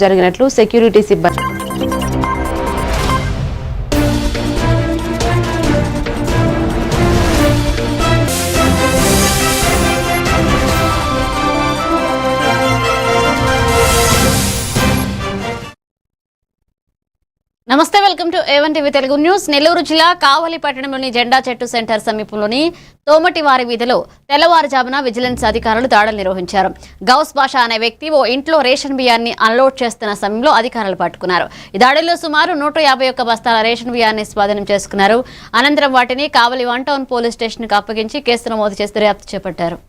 జరిగినట్లు సెక్యూరిటీ సిబ్బంది నమస్తే welcome to A1 TV Telugu news. Nellore జిల్లా కావలి పట్టణంలోని జెండా చెట్టు సెంటర్ సమీపంలోని తోమటివారి వీధిలో తెల్లవారుజామున విజిలెన్స్ అధికారులు దాడులు నిర్వహించారు. గౌస్ బాషా అనే వ్యక్తి ఓ ఇంట్లో రేషన్ బియ్యాన్ని అన్లోడ్ చేస్తున్న సమయంలో అధికారులు పట్టుకున్నారు. ఈ దాడుల్లో సుమారు 151 బస్తాల రేషన్ బియ్యాన్ని స్వాధీనం చేసుకున్నారు. అనంతరం వాటిని కావలి 1 టౌన్ పోలీస్ స్టేషన్ కు అప్పగించి కేసు నమోదు చేసి దర్యాప్తు చేపట్టారు.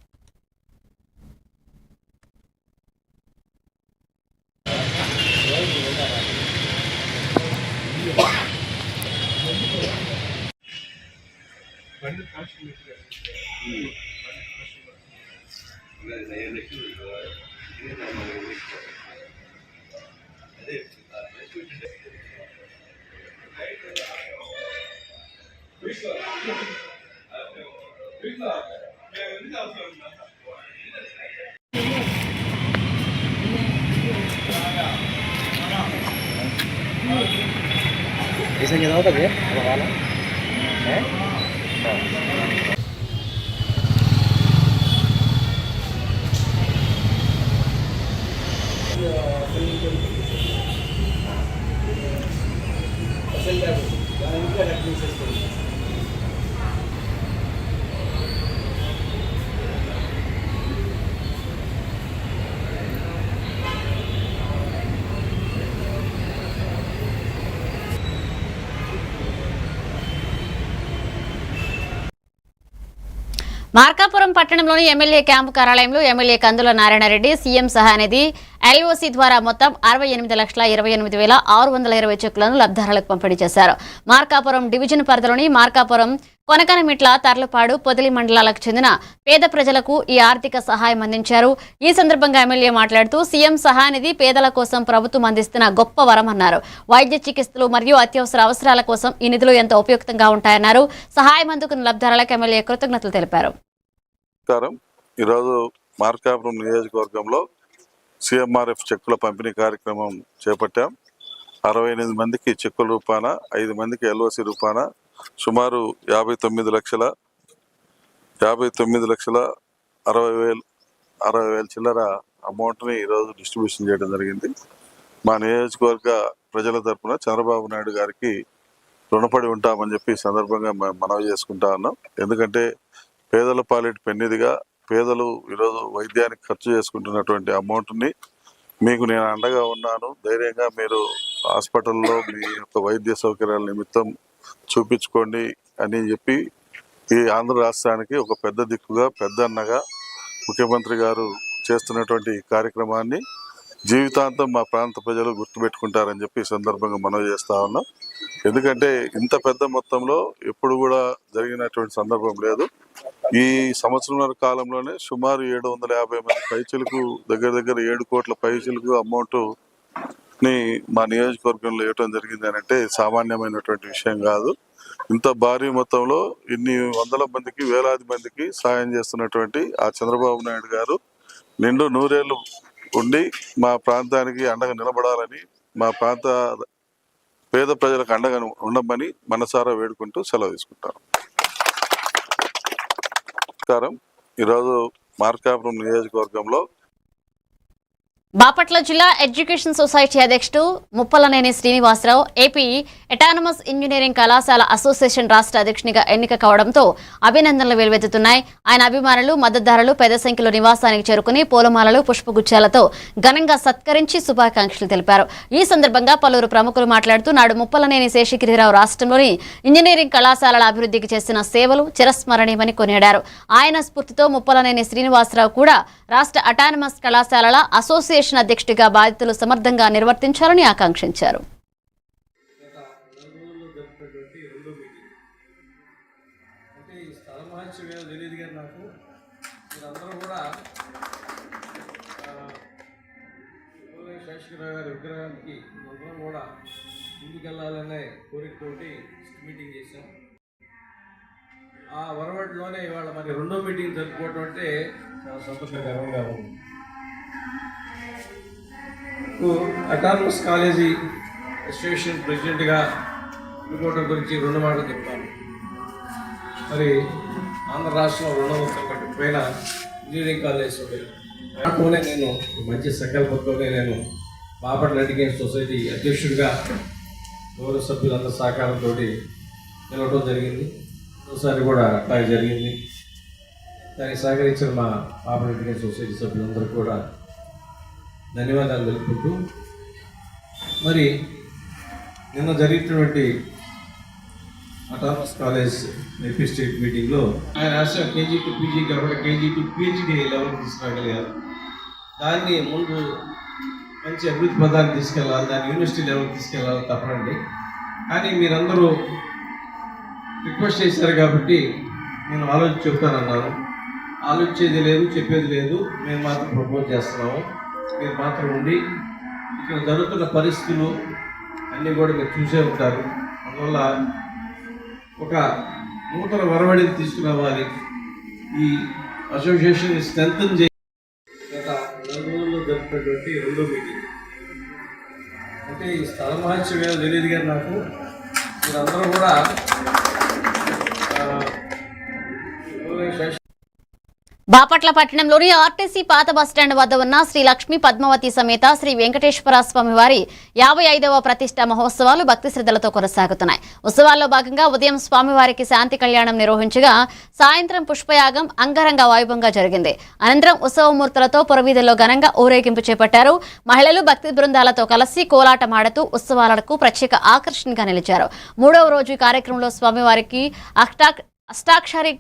ऐसा क्या होता है वाला है మార్కాపురం పట్టణంలోని ఎమ్మెల్యే క్యాంపు కార్యాలయంలో ఎమ్మెల్యే కందుల నారాయణరెడ్డి సీఎం సహానిధి ఎల్ఓసి ద్వారా మొత్తం 68,28,620 చెక్కులను లబ్ధిదారులకు పంపిణీ చేశారు. మార్కాపురం డివిజన్ పరిధిలోని మార్కాపురం, కొనకనమిట్ల, తర్లపాడు, పొదిలి మండలాలకు చెందిన పేద ప్రజలకు ఈ ఆర్థిక సహాయం అందించారు. ఈ సందర్భంగా ఎమ్మెల్యే మాట్లాడుతూ సీఎం సహానిధి పేదల కోసం ప్రభుత్వం అందిస్తున్న గొప్ప వరమన్నారు. వైద్య చికిత్సలు మరియు అత్యవసర అవసరాల కోసం ఈ నిధులు ఎంతో ఉపయుక్తంగా ఉంటాయన్నారు. సహాయం అందుకున్న లబ్ధిదారులకు ఎమ్మెల్యే కృతజ్ఞతలు తెలిపారు. ఈరోజు మార్కాపురం నియోజకవర్గంలో CMRF చెక్కుల పంపిణీ కార్యక్రమం చేపట్టాం. 68 మందికి చెక్కుల రూపాన, 5 మందికి LOC రూపాన సుమారు 59,60,000 చిల్లర అమౌంట్ని ఈరోజు డిస్ట్రిబ్యూషన్ చేయడం జరిగింది. మా నియోజకవర్గ ప్రజల తరఫున చంద్రబాబు నాయుడు గారికి రుణపడి ఉంటామని చెప్పి సందర్భంగా మనవి చేసుకుంటా ఉన్నాం. ఎందుకంటే పేదల పాలిటి పెన్నిదిగా పేదలు ఈరోజు వైద్యానికి ఖర్చు చేసుకుంటున్నటువంటి అమౌంట్ని మీకు నేను అండగా ఉన్నాను, ధైర్యంగా మీరు హాస్పిటల్లో మీ యొక్క వైద్య సౌకర్యాల నిమిత్తం చూపించుకోండి అని చెప్పి ఈ ఆంధ్ర రాష్ట్రానికి ఒక పెద్ద దిక్కుగా, పెద్ద అన్నగా ముఖ్యమంత్రి గారు చేస్తున్నటువంటి కార్యక్రమాన్ని జీవితాంతం మా ప్రాంత ప్రజలు గుర్తుపెట్టుకుంటారని చెప్పి సందర్భంగా మనవి చేస్తా ఉన్నాం. ఎందుకంటే ఇంత పెద్ద మొత్తంలో ఎప్పుడు కూడా జరిగినటువంటి సందర్భం లేదు. ఈ సంవత్సరంన్నర కాలంలోనే సుమారు 750 మంది పైచిలకు, దగ్గర 7 కోట్ల పైచిలకు అమౌంట్ని మా నియోజకవర్గంలో ఇవ్వటం జరిగింది అని అంటే సామాన్యమైనటువంటి విషయం కాదు. ఇంత భారీ మొత్తంలో ఇన్ని వందల మందికి, వేలాది మందికి సాయం చేస్తున్నటువంటి ఆ చంద్రబాబు నాయుడు గారు నిండు 100 ఏళ్ళు ఉండి మా ప్రాంతానికి అండగా నిలబడాలని, మా ప్రాంత పేద ప్రజలకు అండగా ఉండమని మనసారా వేడుకుంటూ సెలవు తీసుకుంటాం. ఈరోజు మార్కాపురం నియోజకవర్గంలో బాపట్ల జిల్లా ఎడ్యుకేషన్ సొసైటీ అధ్యక్షుడు Muppalaneni Srinivasarao AP autonomous engineering కళాశాల అసోసియేషన్ రాష్ట్ర అధ్యక్షునిగా ఎన్నిక కావడంతో అభినందనలు వెలువెత్తుతున్నాయి. ఆయన అభిమానులు, మద్దతుదారులు పెద్ద సంఖ్యలో నివాసానికి చేరుకుని పూలమాలలు, పుష్పగుచ్చాలతో ఘనంగా సత్కరించి శుభాకాంక్షలు తెలిపారు. ఈ సందర్భంగా పలువురు ప్రముఖులు మాట్లాడుతూ నాడు ముప్పలనేని శేషగిరిరావు రాష్ట్రంలోని ఇంజనీరింగ్ కళాశాలల అభివృద్ధికి చేసిన సేవలు చిరస్మరణీయమని కొనియాడారు. ఆయన స్ఫూర్తితో ముప్పలనేని శ్రీనివాసరావు కూడా రాష్ట్ర అటానమస్ కళాశాలల అసోసియేషన్ అధ్యక్షుడిగా బాధ్యతలు సమర్థంగా నిర్వర్తించాలని ఆకాంక్షించారు. విగ్రహానికి అందరం కూడా ముందుకెళ్లాలనే కోరికతోటి మీటింగ్ చేశాం. ఆ వరవడిలోనే ఇవాళ మరి 2వ మీటింగ్ జరుపుకోవటం అంటే చాలా సంతోషకరంగా ఉంది. అటానమస్ కాలేజీ అసోసియేషన్ ప్రెసిడెంట్గా ఎన్నుకోవడం గురించి రెండు మాటలు చెప్తాను. మరి ఆంధ్ర రాష్ట్రంలో 200 పైన ఇంజనీరింగ్ కాలేజ్ ఉన్నాయి. దాంట్లోనే నేను మంచి సంకల్పంతోనే నేను బాపట్ల ఎడ్యుకేషన్ సొసైటీ అధ్యక్షుడిగా గౌరవ సభ్యులందరి సహకారంతో నిలవడం జరిగింది. ఒకసారి కూడా అట్లాగే జరిగింది. దానికి సహకరించిన మా బాపట్ల ఎడ్యుకేషన్ సొసైటీ సభ్యులందరూ కూడా ధన్యవాదాలు తెలుపుకుంటూ, మరి నిన్న జరిగినటువంటి అటానమస్ కాలేజ్ ఏపీ స్టేట్ మీటింగ్లో ఆయన రాష్ట్ర కేజీ టు పీజీ కాబట్టి కేజీ టు పిహెచ్డి లెవెల్ తీసుకురాగలిగారు. దాన్ని ముందు మంచి అభివృద్ధి పదాన్ని తీసుకెళ్ళాలి, దాన్ని యూనివర్సిటీ లెవెల్కి తీసుకెళ్ళాలి తప్పండి. కానీ మీరందరూ రిక్వెస్ట్ చేశారు కాబట్టి నేను ఆలోచించి చెప్తానన్నాను. ఆలోచించేది లేదు, చెప్పేది లేదు, మేము మాత్రం ప్రపోజ్ చేస్తున్నాము. మీరు మాత్రం ఉండి ఇక్కడ జరుగుతున్న పరిస్థితులు అన్నీ కూడా మీరు చూసే ఉంటారు. అందువల్ల ఒక నూతన వరవడిని తీసుకురావాలి, ఈ అసోసియేషన్ స్ట్రెంథన్ చేయాలి. గత 4 రోజుల్లో జరిపినటువంటి 2వ మీటింగ్ అంటే ఈ స్థల మహత్యం ఏదో తెలియదు కానీ నాకు మీరందరూ కూడా బాపట్ల పట్టణంలోని ఆర్టీసీ పాత బస్టాండ్ వద్ద ఉన్న శ్రీ లక్ష్మీ పద్మావతి సమేత శ్రీ వెంకటేశ్వర స్వామి వారి 55వ ప్రతిష్ఠా మహోత్సవాలు భక్తి శ్రద్ధలతో కొనసాగుతున్నాయి. ఉత్సవాల్లో భాగంగా ఉదయం స్వామివారికి శాంతి కళ్యాణం నిర్వహించగా సాయంత్రం పుష్పయాగం అంగరంగ వైభవంగా జరిగింది. అనంతరం ఉత్సవమూర్తులతో పురవీధుల్లో ఘనంగా ఊరేగింపు చేపట్టారు. మహిళలు భక్తి బృందాలతో కలిసి కోలాటమాడుతూ ఉత్సవాలకు ప్రత్యేక ఆకర్షణగా నిలిచారు. 3వ రోజు కార్యక్రమంలో స్వామివారికి అష్టాక్షరి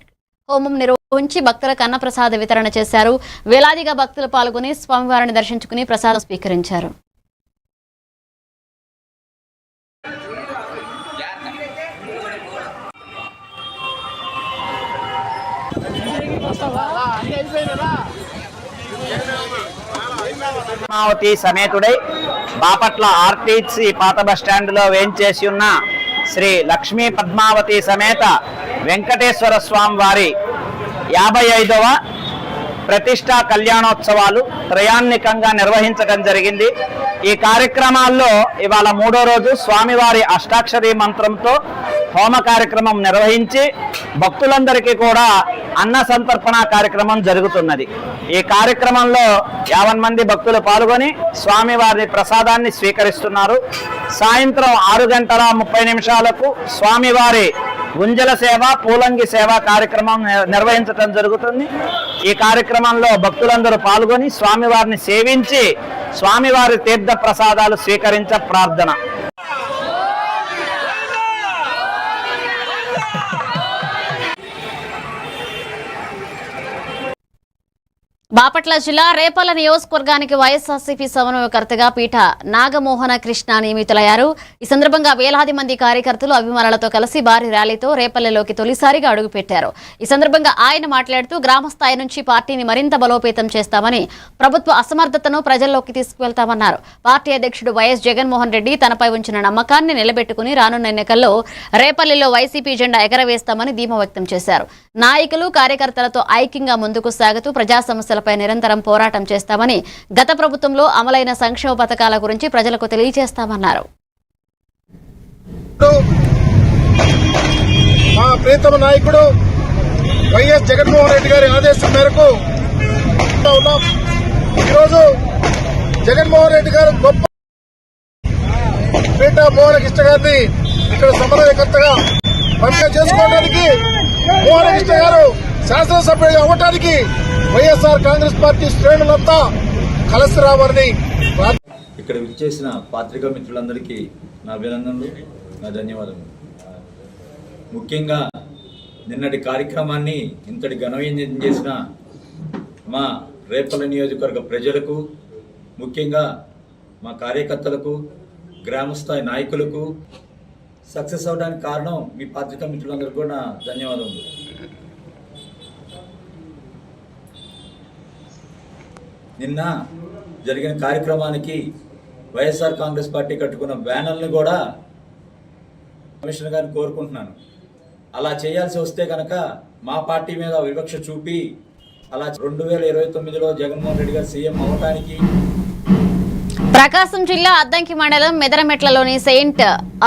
హోమం నిర్వహించి భక్తులకు అన్నప్రసాద వితరణ చేశారు. వేలాదిగా భక్తులు పాల్గొని స్వామివారిని దర్శించుకుని ప్రసాదం స్వీకరించారు. పద్మావతి సమేతుడై బాపట్ల ఆర్టీసీ పాత బస్టాండ్లో వేంచేసి ఉన్న శ్రీ లక్ష్మీ పద్మావతి సమేత వెంకటేశ్వర స్వామి వారి 55వ ప్రతిష్టా కళ్యాణోత్సవాలు త్రయాన్నికంగా నిర్వహించడం జరిగింది. ఈ కార్యక్రమాల్లో ఇవాళ 3వ రోజు స్వామివారి అష్టాక్షరి మంత్రంతో హోమ కార్యక్రమం నిర్వహించి భక్తులందరికీ కూడా అన్న సంతర్పణ కార్యక్రమం జరుగుతున్నది. ఈ కార్యక్రమంలో 50 మంది భక్తులు పాల్గొని స్వామివారి ప్రసాదాన్ని స్వీకరిస్తున్నారు. సాయంత్రం 6:30 స్వామివారి గుంజల సేవ, పూలంగి సేవ కార్యక్రమం నిర్వహించడం జరుగుతుంది. ఈ కార్యక్రమంలో భక్తులందరూ పాల్గొని స్వామివారిని సేవించి స్వామివారి తీర్థ ప్రసాదాలు స్వీకరించ ప్రార్థన. బాపట్ల జిల్లా రేపల్ల నియోజకవర్గానికి వైఎస్ఆర్సీపీ సమన్వయకర్తగా పీఠ నాగమోహన కృష్ణ నియమితులయ్యారు. ఈ సందర్భంగా వేలాది మంది కార్యకర్తలు అభిమానులతో కలిసి భారీ ర్యాలీతో రేపల్లెలోకి తొలిసారిగా అడుగుపెట్టారు. ఈ సందర్భంగా ఆయన మాట్లాడుతూ గ్రామ స్థాయి నుంచి పార్టీని మరింత బలోపేతం చేస్తామని, ప్రభుత్వ అసమర్థతను ప్రజల్లోకి తీసుకువెళ్తామన్నారు. పార్టీ అధ్యక్షుడు వైఎస్ జగన్మోహన్ రెడ్డి తనపై ఉంచిన నమ్మకాన్ని నిలబెట్టుకుని రానున్న ఎన్నికల్లో రేపల్లెలో వైసీపీ జెండా ఎగరవేస్తామని ధీమా వ్యక్తం చేశారు. నాయకులు కార్యకర్తలతో ఐక్యంగా ముందుకు సాగుతూ ప్రజా సమస్యలపై నిరంతరం పోరాటం చేస్తామని, గత ప్రభుత్వంలో అమలైన సంక్షేమ పథకాల గురించి ప్రజలకు తెలియజేస్తామన్నారు. మా ప్రియతమ నాయకుడు వైఎస్ జగన్మోహన్ రెడ్డి గారి ఆదేశం మేరకు ఈరోజు జగన్మోహన్ రెడ్డి గారు గొప్ప పీఠ మోహన కృష్ణ గారిని ఇక్కడ సమన్వయకర్తగా పంపిణీ చేసుకోవడానికి, మోహన కృష్ణ గారు శాసనసభ్యుడిగా అవ్వడానికి వైఎస్ఆర్ కాంగ్రెస్ పార్టీ శ్రేణులంతా కలిసి రావాలని. ఇక్కడ విచ్చేసిన పాత్రికా మిత్రులందరికీ నా అభినందనలు, నా ధన్యవాదాలు. ముఖ్యంగా నిన్నటి కార్యక్రమాన్ని ఇంతటి ఘనవిజయం చేసిన మా రేపల్ల నియోజకవర్గ ప్రజలకు, ముఖ్యంగా మా కార్యకర్తలకు, గ్రామస్థాయి నాయకులకు సక్సెస్ అవడానికి కారణం మీ పాత్రికా మిత్రులందరికీ కూడా నా ధన్యవాదములు. నిన్న జరిగిన కార్యక్రమానికి వైఎస్ఆర్ కాంగ్రెస్ పార్టీ కట్టుకున్న బ్యానర్ని కూడా కమిషనర్ గారిని కోరుకుంటున్నాను. అలా చేయాల్సి వస్తే కనుక మా పార్టీ మీద వివక్ష చూపి అలా 2029లో జగన్మోహన్ రెడ్డి గారు సీఎం అవడానికి ప్రకాశం జిల్లా అద్దంకి మండలం మెదరమెట్లలోని సెయింట్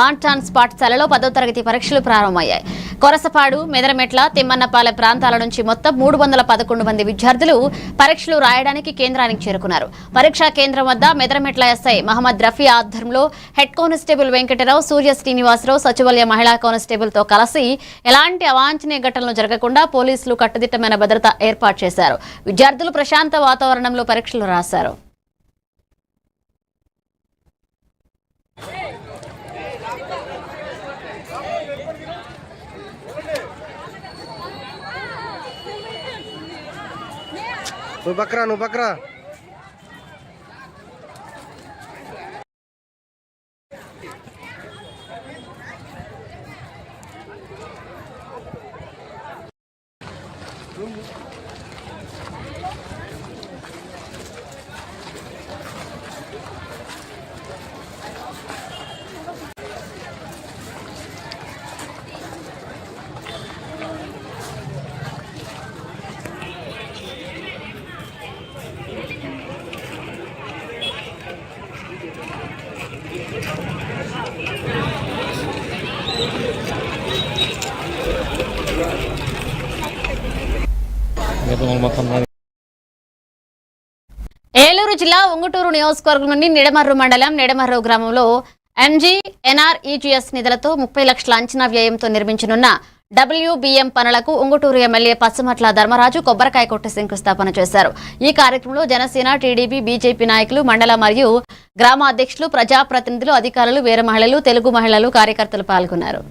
ఆంటాన్స్ పాఠశాలలో 10వ తరగతి పరీక్షలు ప్రారంభమయ్యాయి. కొరసపాడు, మెదరమెట్ల, తిమ్మన్నపాలెం ప్రాంతాల నుంచి మొత్తం 311 మంది విద్యార్థులు పరీక్షలు రాయడానికి కేంద్రానికి చేరుకున్నారు. పరీక్షా కేంద్రం వద్ద మెదరమెట్ల ఎస్ఐ మహమ్మద్ రఫీ ఆధ్వర్యంలో హెడ్ కానిస్టేబుల్ వెంకటరావు, సూర్య శ్రీనివాసరావు, సచివాలయ మహిళా కానిస్టేబుల్తో కలిసి ఎలాంటి అవాంఛనీయ ఘటనలు జరగకుండా పోలీసులు కట్టుదిట్టమైన భద్రత ఏర్పాటు చేశారు. విద్యార్థులు ప్రశాంత వాతావరణంలో పరీక్షలు రాశారు. నువ్వు బక్రా ఏలూరు జిల్లా ఉంగుటూరు నియోజకవర్గం నుండి నిడమర్రు మండలం నిడమర్రు గ్రామంలో NGNREGS నిధులతో 30 లక్షల అంచనా వ్యయంతో నిర్మించనున్న WBM పనులకు ఉంగుటూరు ఎమ్మెల్యే పచ్చమట్ల ధర్మరాజు కొబ్బరికాయ కొట్టి శంకుస్థాపన చేశారు. ఈ కార్యక్రమంలో జనసేన, టీడీపీ, బీజేపీ నాయకులు, మండల మరియు గ్రామ అధ్యక్షులు, ప్రజాప్రతినిధులు, అధికారులు, వీర మహిళలు, తెలుగు మహిళలు, కార్యకర్తలు పాల్గొన్నారు.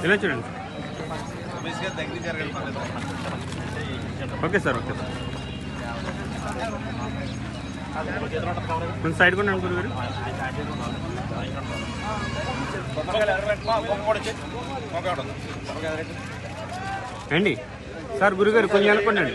ఇలా చూడండి. Okay sir, okay sir. కొంచెం సైడ్ కూడా గురుగారు. అండి సార్, గురుగారు కొంచెం అనుకోండి.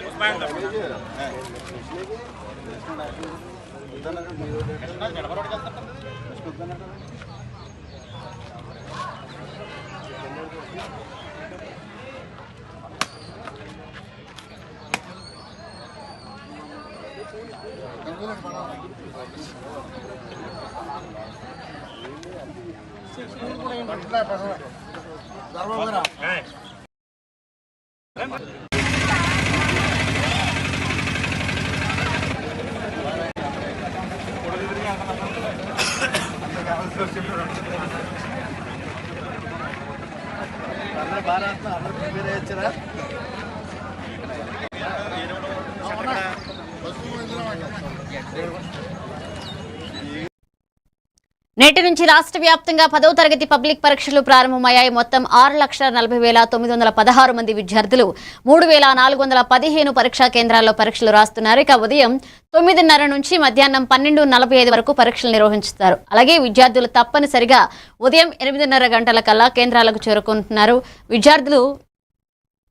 నేటి నుంచి రాష్ట్ర వ్యాప్తంగా 10వ తరగతి పబ్లిక్ పరీక్షలు ప్రారంభమయ్యాయి. మొత్తం 6,40,916 మంది విద్యార్థులు 3,415 పరీక్షా కేంద్రాల్లో పరీక్షలు రాస్తున్నారు. ఇక ఉదయం 9:30 నుంచి మధ్యాహ్నం 12:45 వరకు పరీక్షలు నిర్వహిస్తారు. అలాగే విద్యార్థులు తప్పనిసరిగా ఉదయం 8:30 గంటల కల్లా కేంద్రాలకు చేరుకుంటున్నారు. విద్యార్థులు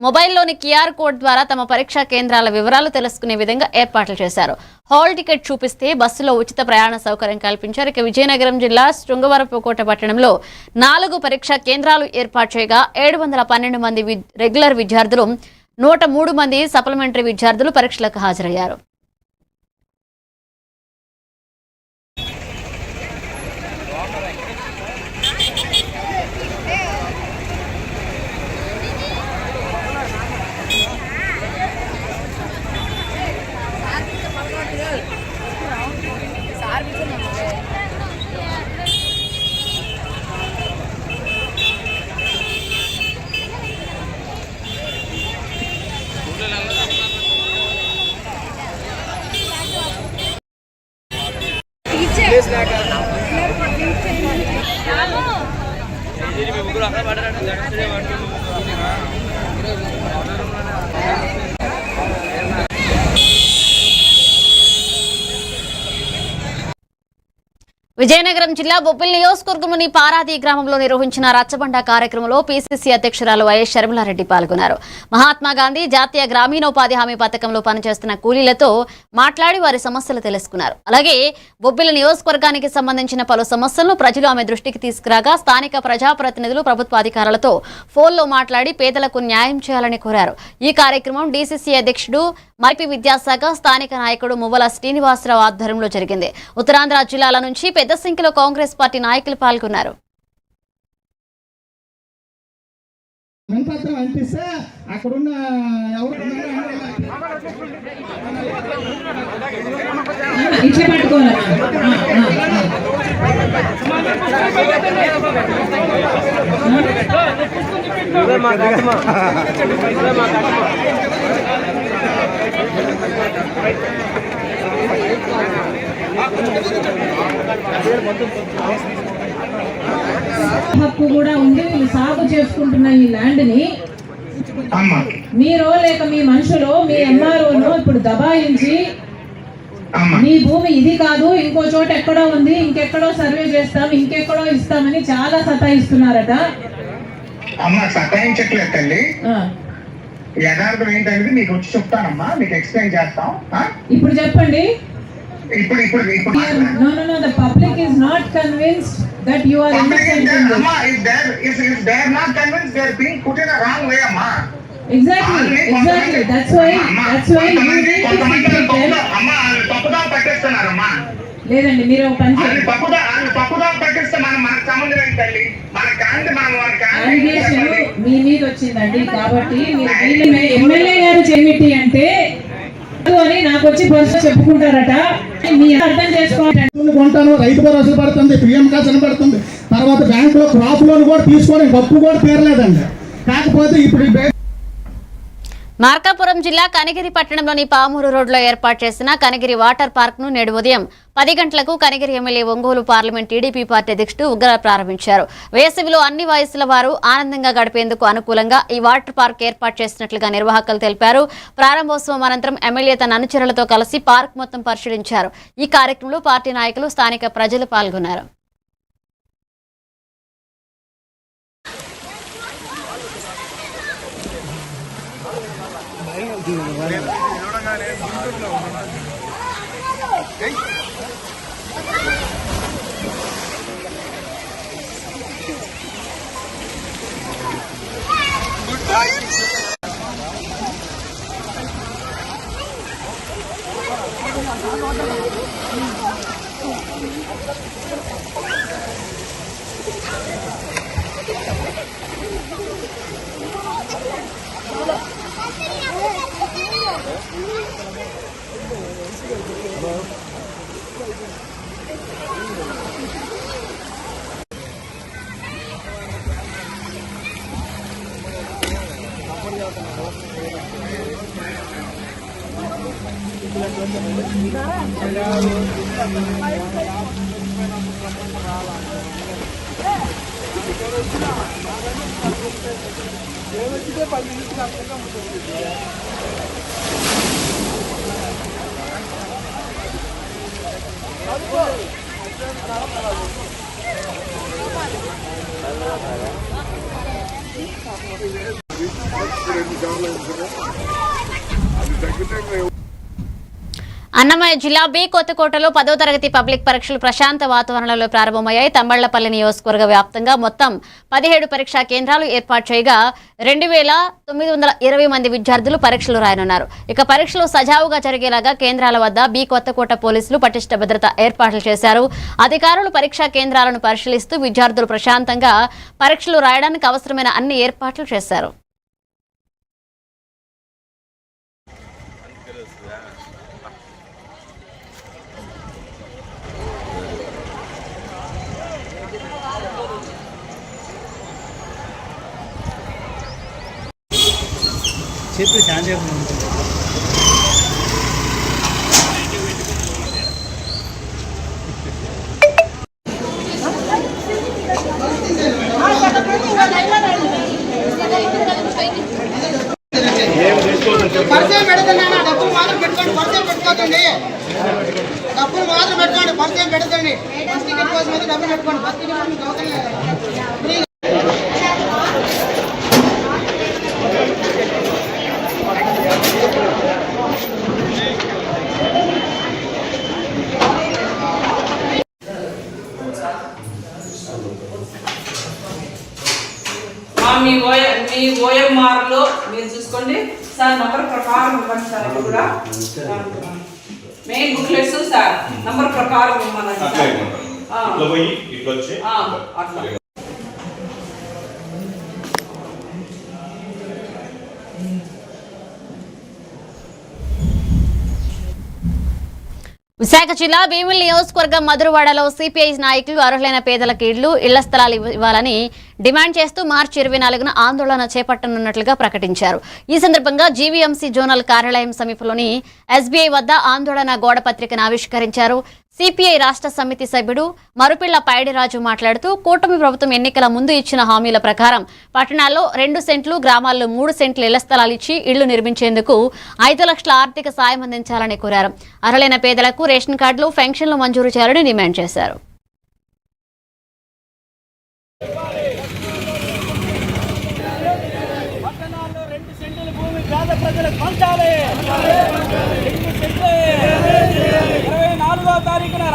మొబైల్లోని QR కోడ్ ద్వారా తమ పరీక్షా కేంద్రాల వివరాలు తెలుసుకునే విధంగా ఏర్పాట్లు చేశారు. హాల్ టికెట్ చూపిస్తే బస్సులో ఉచిత ప్రయాణ సౌకర్యం కల్పించారు. ఇక విజయనగరం జిల్లా శృంగవరపుకోట పట్టణంలో 4 పరీక్షా కేంద్రాలు ఏర్పాటు చేయగా 712 మంది రెగ్యులర్ విద్యార్థులు, 103 మంది సప్లిమెంటరీ విద్యార్థులు పరీక్షలకు హాజరయ్యారు. విజయనగరం జిల్లా బొబ్బిలి నియోజకవర్గంలోని పారాది గ్రామంలో నిర్వహించిన రచ్చబండ కార్యక్రమంలో పీసీసీ అధ్యక్షురాలు వైఎస్ షర్మిలారెడ్డి పాల్గొన్నారు. మహాత్మా గాంధీ జాతీయ గ్రామీణోపాధి హామీ పథకంలో పనిచేస్తున్న కూలీలతో మాట్లాడి వారి సమస్యలు తెలుసుకున్నారు. అలాగే బొబ్బిలి నియోజకవర్గానికి సంబంధించిన పలు సమస్యలను ప్రజలు ఆమె దృష్టికి తీసుకురాగా స్థానిక ప్రజాప్రతినిధులు ప్రభుత్వ అధికారులతో ఫోన్లో మాట్లాడి పేదలకు న్యాయం చేయాలని కోరారు. ఈ కార్యక్రమం డీసీసీ అధ్యక్షుడు మైపి విద్యాశాఖ స్థానిక నాయకుడు మువ్వల శ్రీనివాసరావు ఆధ్వర్యంలో జరిగింది. ఉత్తరాంధ్ర జిల్లాల నుంచి పెద్ద సంఖ్యలో కాంగ్రెస్ పార్టీ నాయకులు పాల్గొన్నారు. హక్కు కూడా ఉంది. వీళ్ళు సాగు చేసుకుంటున్న ఈ ల్యాండ్ ని మీరో లేక మీ మనుషులు మీ ఎంఆర్ఓను ఇప్పుడు దబాయించి మీ భూమి ఇది కాదు ఇంకో చోట ఎక్కడో ఉంది ఇంకెక్కడో సర్వే చేస్తాం ఇంకెక్కడో ఇస్తామని చాలా సతాయిస్తున్నారట. అమ్మ సతాయించట్లేదు తల్లి, యథార్థం ఏంటనేది మీకు వచ్చి చెప్తానమ్మా, మీకు ఎక్స్ప్లెయిన్ చేస్తాం. ఇప్పుడు చెప్పండి. ఇప్పుడు No, the public is not convinced that you are innocent in this. Amma, if they are not convinced, they are being put in a wrong way, amma. Exactly. That's why you need to sit with them. అమ్మా తప్పుదా పట్టేస్తున్నారమ్మా. లేదండి మీరు ఒక పని చేయండి. తప్పుదా పట్టిస్తే మనకు సంబంధం ఏంటి తల్లి, మన కాంతి అలిగేషన్ మీ మీద వచ్చిందండి కాబట్టి మీరు ఎమ్మెల్యే గారు చేమిటి అంటే అని నాకు వచ్చి బస్సు చెప్పుకుంటారట. మీ అర్థం చేసుకోవాలి. కొంటాను, రైతు భరోసా పడుతుంది, పిఎం కాసన పడుతుంది, తర్వాత బ్యాంకులో క్రాప్ లోన్ కూడా తీసుకొని అప్పు కూడా తీరలేదండి. కాకపోతే ఇప్పుడు మార్కాపురం జిల్లా కనిగిరి పట్టణంలోని పామూరు రోడ్లో ఏర్పాటు చేసిన కనిగిరి వాటర్ పార్క్ ను నేడు ఉదయం 10 గంటలకు Kanigiri MLA Ongole parliament TDP party అధ్యక్షుడు ఉగ్ర ప్రారంభించారు. వేసవిలో అన్ని వయసుల వారు ఆనందంగా గడిపేందుకు అనుకూలంగా ఈ వాటర్ పార్క్ ఏర్పాటు చేసినట్లుగా నిర్వాహకులు తెలిపారు. ప్రారంభోత్సవం అనంతరం ఎమ్మెల్యే తన అనుచరులతో కలిసి పార్క్ మొత్తం పరిశీలించారు. ఈ కార్యక్రమంలో పార్టీ నాయకులు స్థానిక ప్రజలు పాల్గొన్నారు. అన్నమయ్య జిల్లా బి కొత్తకోటలో 10వ తరగతి పబ్లిక్ పరీక్షలు ప్రశాంత వాతావరణంలో ప్రారంభమయ్యాయి. తంబళ్లపల్లి నియోజకవర్గ వ్యాప్తంగా మొత్తం 17 పరీక్షా కేంద్రాలు ఏర్పాటు చేయగా 2920 మంది విద్యార్థులు పరీక్షలు రాయనున్నారు. ఇక పరీక్షలు సజావుగా జరిగేలాగా కేంద్రాల వద్ద బి కొత్తకోట పోలీసులు పటిష్ట భద్రత ఏర్పాట్లు చేశారు. అధికారులు పరీక్షా కేంద్రాలను పరిశీలిస్తూ విద్యార్థులు ప్రశాంతంగా పరీక్షలు రాయడానికి అవసరమైన అన్ని ఏర్పాట్లు చేశారు. చెప్పి శాంతి పరిచయం పెడుతున్నా డబ్బులు మాత్రం పెట్టుకోండి, పరిచయం పెట్టుకోకండి, డబ్బులు మాత్రం పెట్టుకోండి. పరిచయం పెడతండి. బస్ టికెట్ కోసం అయితే డబ్బులు పెట్టుకోండి. బస్ టికెట్ మీకు అవసరం లేదు. మీ ఓఎంఆర్లో మీరు చూసుకోండి సార్. నంబర్ ప్రకారం ఇవ్వండి సార్. ఇది కూడా మెయిన్ బుక్లెట్స్ సార్ నంబర్ ప్రకారం ఇవ్వమనండి అట్లా. విశాఖ జిల్లా భీమిలి నియోజకవర్గం మధురవాడలో సిపిఐ నాయకులు అర్హులైన పేదలకు ఇళ్ల స్థలాలు ఇవ్వాలని డిమాండ్ చేస్తూ మార్చి 24న ఆందోళన చేపట్టనున్నట్లుగా ప్రకటించారు. ఈ సందర్భంగా జీవీఎంసీ జోనల్ కార్యాలయం సమీపంలోని ఎస్బీఐ వద్ద ఆందోళన గోడ పత్రికను ఆవిష్కరించారు. సిపిఐ రాష్ట్ర సమితి సభ్యుడు మరుపిళ్ల పైడిరాజు మాట్లాడుతూ కూటమి ప్రభుత్వం ఎన్నికల ముందు ఇచ్చిన హామీల ప్రకారం పట్టణాల్లో 2 సెంట్లు, గ్రామాల్లో 3 సెంట్లు ఇళ్ల స్థలాలు ఇచ్చి ఇళ్లు నిర్మించేందుకు 5 లక్షల ఆర్థిక సాయం అందించాలని కోరారు. అర్హులైన పేదలకు రేషన్ కార్డులు, పెన్షన్లు మంజూరు చేయాలని డిమాండ్ చేశారు.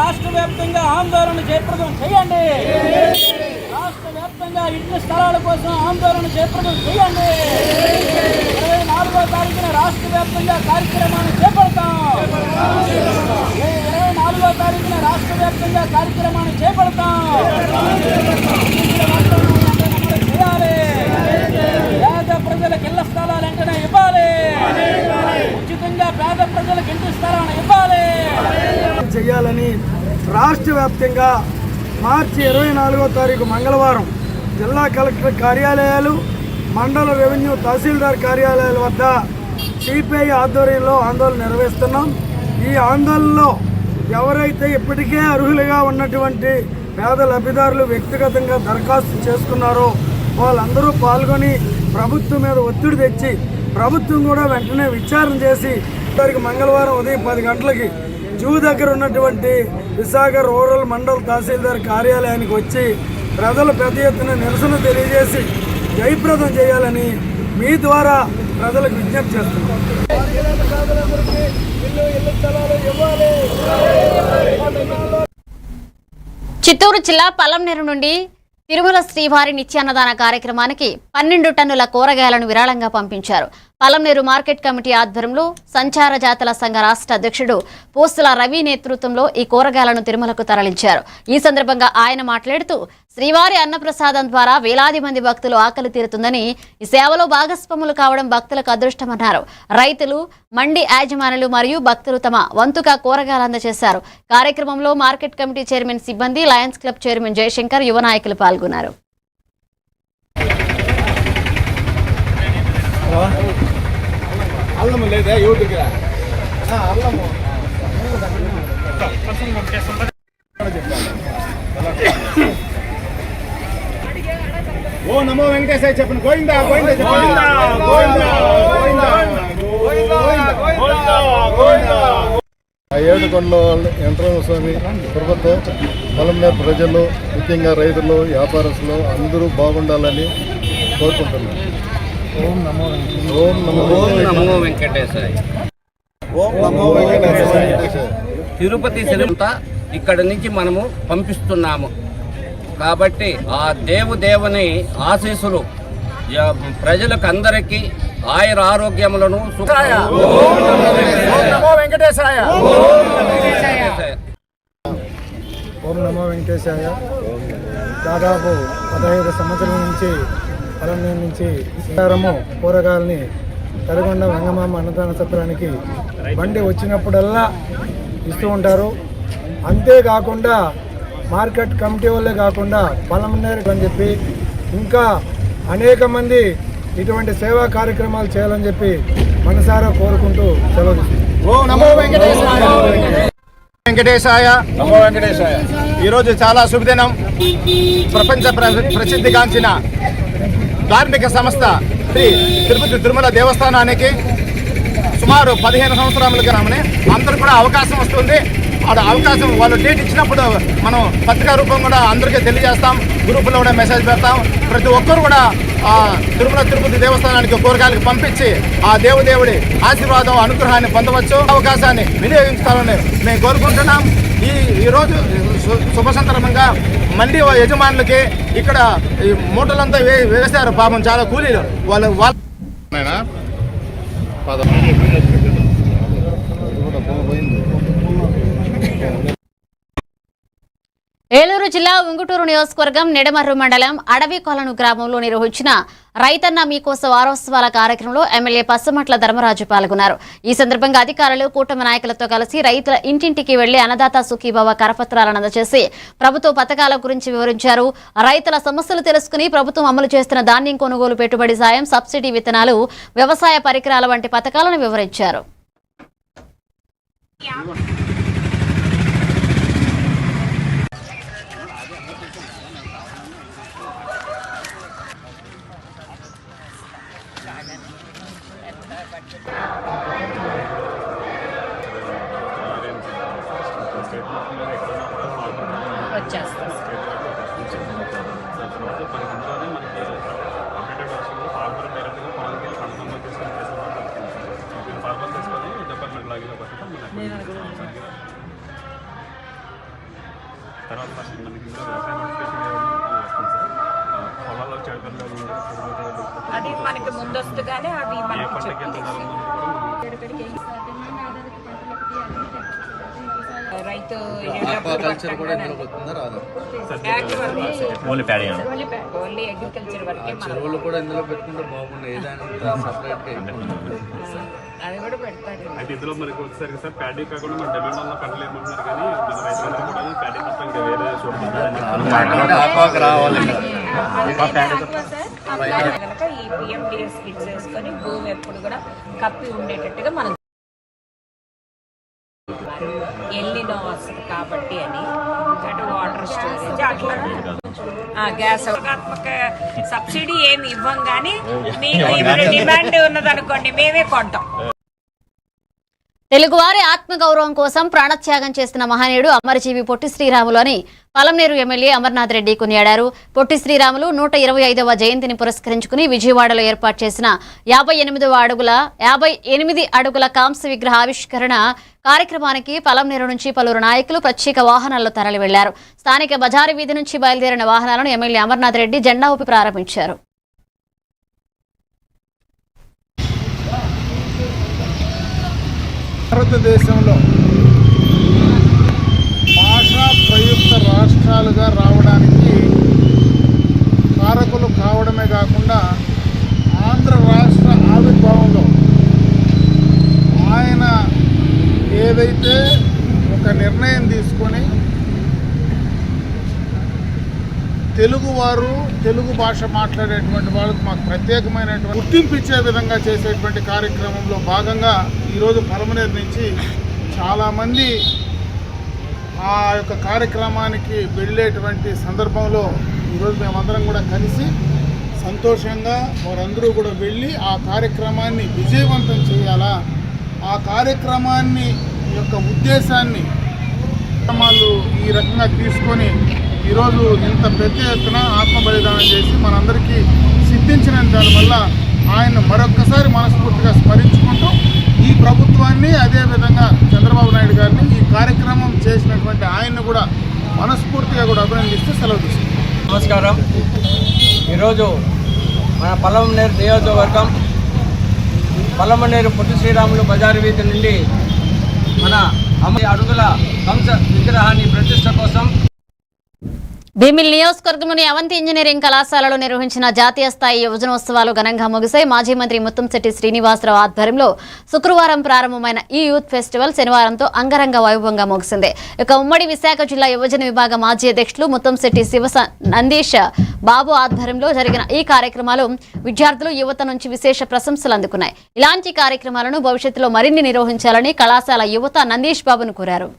రాష్ట్ర వ్యాప్తంగా ఆందోళన జయప్రదం చేయండి. రాష్ట్ర వ్యాప్తంగా ఇళ్ల స్థలాల కోసం ఆందోళన జయప్రదం చేయండి. 24వ తారీఖున రాష్ట్ర వ్యాప్తంగా కార్యక్రమాన్ని చేపడతాం. 24వ తారీఖున రాష్ట్ర వ్యాప్తంగా కార్యక్రమాన్ని చేపడతాం. చేయాలి. పేద ప్రజలకు ఇళ్ల స్థలాలు వెంటనే ఇవ్వాలి. ఉచితంగా పేద ప్రజలకు ఇంటి స్థలాన్ని ఇవ్వాలి చేయాలని రాష్ట్ర వ్యాప్తంగా మార్చి 24వ తారీఖు మంగళవారం జిల్లా కలెక్టర్ కార్యాలయాలు, మండల రెవెన్యూ తహసీల్దార్ కార్యాలయాల వద్ద సిపిఐ ఆధ్వర్యంలో ఆందోళన నిర్వహిస్తున్నాం. ఈ ఆందోళనలో ఎవరైతే ఇప్పటికే అర్హులుగా ఉన్నటువంటి పేద లబ్ధిదారులు వ్యక్తిగతంగా దరఖాస్తు చేసుకున్నారో వాళ్ళందరూ పాల్గొని ప్రభుత్వం మీద ఒత్తిడి తెచ్చి ప్రభుత్వం కూడా వెంటనే విచారణ చేసి మంగళవారం ఉదయం 10 గంటలకి జూ దగ్గర ఉన్నటువంటి విశాఖ రూరల్ మండల తహసీల్దార్ కార్యాలయానికి వచ్చి ప్రజలు పెద్ద ఎత్తున నిరసన తెలియజేసి జయప్రదం చేయాలని మీ ద్వారా ప్రజలకు విజ్ఞప్తి చేస్తున్నాం. చిత్తూరు జిల్లా పలంనేరు నుండి తిరుమల శ్రీవారి నిత్యాన్నదాన కార్యక్రమానికి 12 టన్నుల కూరగాయలను విరాళంగా పంపించారు. పలంనేరు మార్కెట్ కమిటీ ఆధ్వర్యంలో సంచార జాతల సంఘ రాష్ట్ర అధ్యక్షుడు పోస్తుల రవి నేతృత్వంలో ఈ కూరగాయలను తిరుమలకు తరలించారు. ఈ సందర్భంగా ఆయన మాట్లాడుతూ శ్రీవారి అన్నప్రసాదం ద్వారా వేలాది మంది భక్తులు ఆకలి తీరుతుందని, ఈ సేవలో భాగస్వాములు కావడం భక్తులకు అదృష్టమన్నారు. రైతులు, మండి యాజమానులు మరియు భక్తులు తమ వంతుగా కూరగాయలు అందజేశారు. కార్యక్రమంలో మార్కెట్ కమిటీ చైర్మన్ సిబ్బంది, లయన్స్ క్లబ్ చైర్మన్ జయశంకర్, యువ నాయకులు పాల్గొన్నారు. అల్లము లేదా యూట్యూబ్ అల్లము ఓ నమో వెంకటేశ్వర చెప్పండి. గోవిందా గోవిందా గోవిందా గోవిందా గోవిందా. ఏడుకొండలో వెంకటరమణ స్వామి కృపతో పలంనేరు ప్రజలు, ముఖ్యంగా రైతులు, వ్యాపారస్తులు అందరూ బాగుండాలని కోరుకుంటున్నాం. ఓం నమో వెంకటేశాయ. ఓం నమో వెంకటేశాయ. తిరుపతి సెలవుతా ఇక్కడ నుంచి మనము పంపిస్తున్నాము కాబట్టి ఆ దేవుని ఆశీస్సులు ప్రజలకు అందరికీ ఆయుర ఆరోగ్యములను ఓం నమో వెంకటేశాయ. దాదాపు 15 సంవత్సరాల నుంచి పలంనేరు నుంచి శ్రీకారము కూరగాయలని తలగొండ వెంగమామ అన్నదాన సత్రానికి బండి వచ్చినప్పుడల్లా ఇస్తూ ఉంటారు. అంతేకాకుండా మార్కెట్ కమిటీ వాళ్ళే కాకుండా పలంనేరు అని చెప్పి ఇంకా అనేక మంది ఇటువంటి సేవా కార్యక్రమాలు చేయాలని చెప్పి మనసారా కోరుకుంటూ సెలవు. ఓం నమో వెంకటేశాయ. వెంకటేశాయ నమో వెంకటేశాయ. ఈరోజు చాలా శుభదినం. ప్రపంచ ప్రసిద్ధిగాంచిన ధార్మిక సంస్థ శ్రీ తిరుపతి తిరుమల దేవస్థానానికి సుమారు 15 సంవత్సరాలుగా అందరూ కూడా అవకాశం వస్తుంది. అవకాశం వాళ్ళు డేట్ ఇచ్చినప్పుడు మనం పత్రికా రూపం కూడా అందరికీ తెలియజేస్తాం, గ్రూపులో కూడా మెసేజ్ పెడతాం. ప్రతి ఒక్కరు కూడా తిరుపతి దేవస్థానానికి కూరగాయలకు పంపించి ఆ దేవుడి ఆశీర్వాదం అనుగ్రహాన్ని పొందవచ్చు, అవకాశాన్ని వినియోగించాలని మేము కోరుకుంటున్నాం. ఈరోజు శుభ సందర్భంగా మండి యజమానులకి ఇక్కడ ఈ మూటలంతా వేశారు, పాపం చాలా కూలీలు వాళ్ళు. ఏలూరు జిల్లా ఉంగుటూరు నియోజకవర్గం నిడమర్రు మండలం అడవి కొలను గ్రామంలో నిర్వహించిన రైతన్న మీకోసం వారోత్సవాల కార్యక్రమంలో ఎమ్మెల్యే పచ్చమట్ల ధర్మరాజు పాల్గొన్నారు. ఈ సందర్భంగా అధికారులు కూటమి నాయకులతో కలిసి రైతుల ఇంటింటికి వెళ్లి అన్నదాత సుఖీభవ కరపత్రాలను అందజేసి ప్రభుత్వ పథకాల గురించి వివరించారు. రైతుల సమస్యలు తెలుసుకుని ప్రభుత్వం అమలు చేస్తున్న ధాన్యం కొనుగోలు, పెట్టుబడి సాయం, సబ్సిడీ విత్తనాలు, వ్యవసాయ పరికరాల వంటి పథకాలను వివరించారు. అది మనకి ముందొస్తుగానే అవి మనకి రైతు ఓన్లీ అగ్రికల్చర్ వరకే చెరువులు కూడా ఇందులో పెట్టుకుంటే బాగుండే, అది కూడా పెడతారు. అయితే ఇందులో మనకి వచ్చేసరికి సార్ ప్యాడీ కాకుండా మన డెలివరీ వల్ల పంటలు ఏమంటున్నారు, కానీ మన రైతులందరూ కూడా ప్యాడీ తప్ప ఇంకా వేరే కనుక ఈ పిఎండిఎస్ కిట్స్ వేసుకొని భూమి ఎప్పుడు కూడా కప్పి ఉండేటట్టుగా మనం ఎల్లినో వస్తుంది కాబట్టి అని అటు వాటర్ స్టోరేజ్ అట్లా గ్యాస్ సబ్సిడీ ఏమి ఇవ్వం, కానీ మీకు డిమాండ్ ఉన్నదనుకోండి మేమే కొంటాం. తెలుగువారి ఆత్మగౌరవం కోసం ప్రాణత్యాగం చేస్తున్న మహనీయుడు అమరజీవి పొట్టి శ్రీరాములు అని పలంనేరు ఎమ్మెల్యే అమర్నాథ్ రెడ్డి కొనియాడారు. పొట్టి శ్రీరాములు 125వ జయంతిని పురస్కరించుకుని విజయవాడలో ఏర్పాటు చేసిన 58 అడుగుల కాంస్య విగ్రహ ఆవిష్కరణ కార్యక్రమానికి పలంనేరు నుంచి పలువురు నాయకులు ప్రత్యేక వాహనాల్లో తరలి వెళ్లారు. స్థానిక బజారు వీధి నుంచి బయలుదేరిన వాహనాలను ఎమ్మెల్యే అమర్నాథ్ రెడ్డి జెండా ఊపి ప్రారంభించారు. భారతదేశంలో భాషా ప్రయుక్త రాష్ట్రాలుగా రావడానికి కారకులు కావడమే కాకుండా ఆంధ్ర రాష్ట్ర ఆవిర్భావంలో ఆయన ఏదైతే ఒక నిర్ణయం తీసుకొని తెలుగువారు, తెలుగు భాష మాట్లాడేటువంటి వాళ్ళకు మాకు ప్రత్యేకమైనటువంటి గుర్తింపు ఇచ్చే విధంగా చేసేటువంటి కార్యక్రమంలో భాగంగా ఈరోజు పలమనేరు నుంచి చాలామంది ఆ యొక్క కార్యక్రమానికి వెళ్ళేటువంటి సందర్భంలో ఈరోజు మేమందరం కూడా కలిసి సంతోషంగా వారందరూ కూడా వెళ్ళి ఆ కార్యక్రమాన్ని విజయవంతం చేయాలా, ఆ కార్యక్రమాన్ని యొక్క ఉద్దేశాన్ని ఈ రకంగా తీసుకొని ఈరోజు ఇంత పెద్ద ఎత్తున ఆత్మ బలిదానం చేసి మనందరికీ సిద్ధించిన దానివల్ల ఆయన మరొక్కసారి మనస్ఫూర్తిగా స్మరించుకుంటూ ఈ ప్రభుత్వాన్ని, అదేవిధంగా చంద్రబాబు నాయుడు గారిని ఈ కార్యక్రమం చేసినటువంటి ఆయన్ని కూడా మనస్ఫూర్తిగా కూడా అభినందిస్తూ సెలవు తీసుకుంటాం. నమస్కారం. ఈరోజు మన పలమనేరు నియోజకవర్గం పలమనేరు పొట్టి శ్రీరాములు బజారు వీధి నుండి మన 50 అడుగుల కంస విగ్రహాన్ని ప్రతిష్ట కోసం భీమిలి నియోజకవర్గంలోని అవంతి ఇంజనీరింగ్ కళాశాలలో నిర్వహించిన జాతీయ స్థాయి యువజనోత్సవాలు ఘనంగా ముగిశాయి. మాజీ మంత్రి ముత్తంశెట్టి శ్రీనివాసరావు ఆధ్వర్యంలో శుక్రవారం ప్రారంభమైన ఈ యూత్ ఫెస్టివల్ శనివారంతో అంగరంగ వైభవంగా ముగిసింది. ఇక ఉమ్మడి విశాఖ జిల్లా యువజన విభాగ మాజీ అధ్యక్షులు ముత్తంశెట్టి నందీష్ బాబు ఆధ్వర్యంలో జరిగిన ఈ కార్యక్రమాలు విద్యార్థులు, యువత నుంచి విశేష ప్రశంసలు అందుకున్నాయి. ఇలాంటి కార్యక్రమాలను భవిష్యత్తులో మరిన్ని నిర్వహించాలని కళాశాల యువత నందీష్ బాబును కోరారు.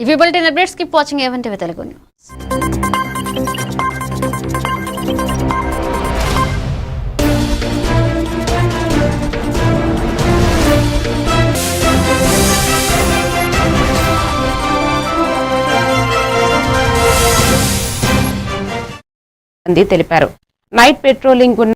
ఇవి bulletin updates. Keep watching A one TV Telugu news. తెలిపారు. Night patrolling